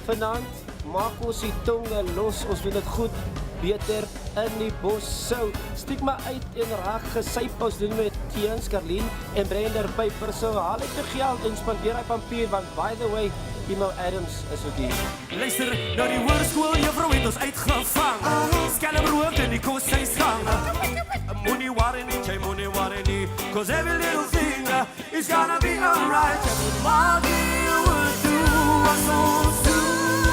Vanaand maak ons die tonge los, ons doen dit goed, beter in die bos. So, stiek maar uit en raak gesyp, ons doen met Tians, Carlien en Brenda Piper. So, haal uit die geld en spandeer die pampier, want by the way, Emo Adams is ook hier. Luister, na die hoërskool, juffrou het ons uitgevang. Skelm rook in die kos sy gang. Moenie worry nie, jy moenie worry nie, 'cause every little thing is gonna be alright. Maggie will do us all soon.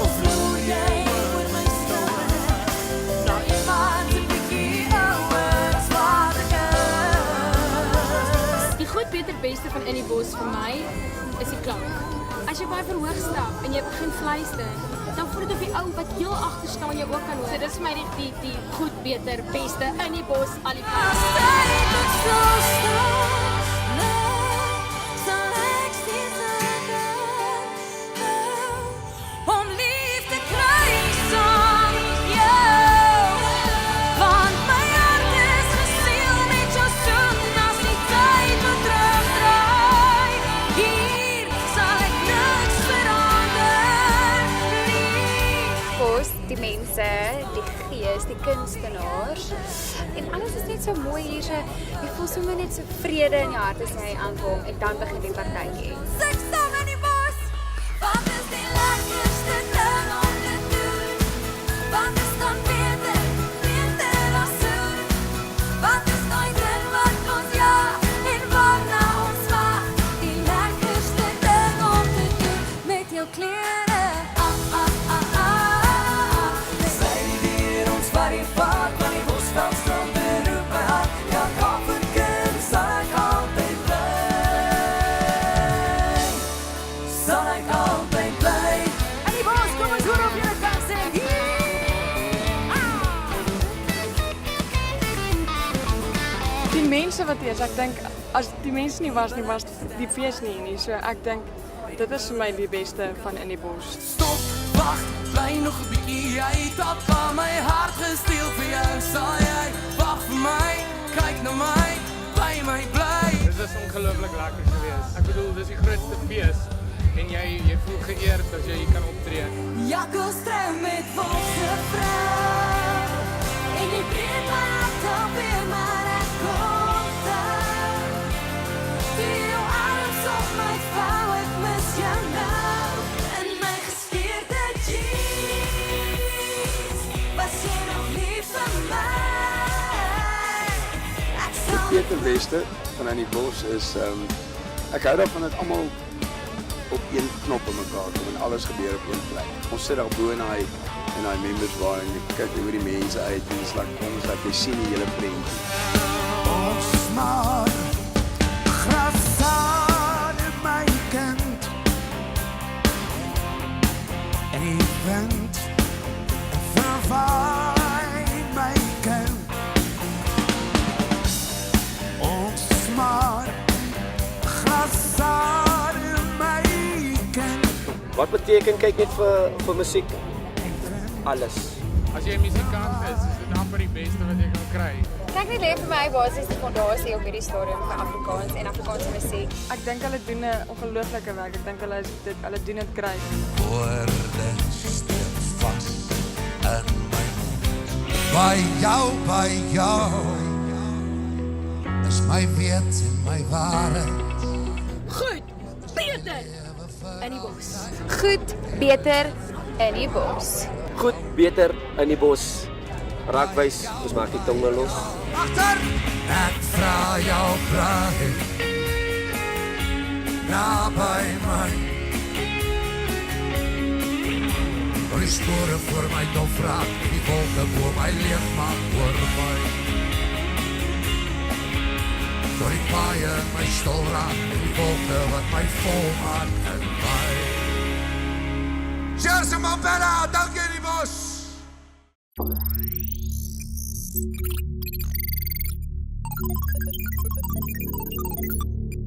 Of vloer jy oor my stoel, na iemand die bietjie ouer zwaarder. Die goed, beter, beste van In die Bos vir my is die klank. As jy baie verhoog stap en jy begin fluister, dan voel dit of die ou wat heel agter staan jou ook kan hoor. So dis vir my die goed, beter, beste In die Bos al die om liefde kry saam jou, want my hart is gesiel met jou soen as die tyd moet terugdraai. Hier sal ek niks verander nie. Bos, die mense, die gees, die kunstenaars. En alles is net so mooi hier. So, jy voel sommer net so vrede in jou hart as jy aankom en dan begin die partytjie. Sing saam in die bos, wat is die lekkerste ding om te doen? Wat is dan beter, beter as soen? Wat is daai ding wat ons ja en waarna ons wag? Die lekkerste ding om te doen met jou klere. Sy die dier ons waar die vaart van die bosveld staan beroep my hart. Ja, kofferkind sal ek altyd bly. Sal ek altyd bly. En die bos, kom ons hoor of julle kan sing. Die mense wat hier is, ek dink as die mense nie was nie, was die fees nie. So ek dink dit is vir my die beste van In die Bos. Stop, wacht, bly nog 'n bietjie. Jy het al van my hart gesteel vir jou. Sal jy wag vir my, kyk na my, by my bly. Dit is ongelooflik lekker geweest. Ek bedoel, dis die grootste fees en jy voel geëerd as jy hier kan optree. Jakkels trou met wolse vrou en die breed my hart op weer maar ek kom daar. Die jou arms op my vou, ek mis jou nou in my gespierde jeans. Was jy nog lief vir my? Ek sal Die beter beste van In die Bos is, ek hou daarvan dat almal op een knop in mekaar kom en alles gebeur op een plek. Ons sit daar bo in daai members bar en jy kyk hoe die mense uit en dis like jy sien die hele prentjie. Ons maar grasade my kind en die wind verwaai my kind. Ons maar grasade my kind. Wat beteken kyk net vir musiek? Alles. As jy 'n musikant is dit amper die beste wat jy kan kry. Kyk net lê vir my basies die fondasie op hierdie stadium vir Afrikaans en Afrikaanse musiek. Ek dink hulle doen 'n ongelooflike werk. Ek dink hulle doen dit great. Woorde steek vas in my mond. By jou is my weet en my waarheid. goed, beter In die Bos. Goed, beter, In die Bos. Goed, beter In die Bos. Raakwys, ons maak die tonge los. Agter! Ek vra jou bly. Naby my. Die spore voor my dof raak, die wolke voor my leeg maak oor my. Door die paaie my stil raak, die wolke wat my vol maak in my. Cheers, Mopera, dankie In die Bos!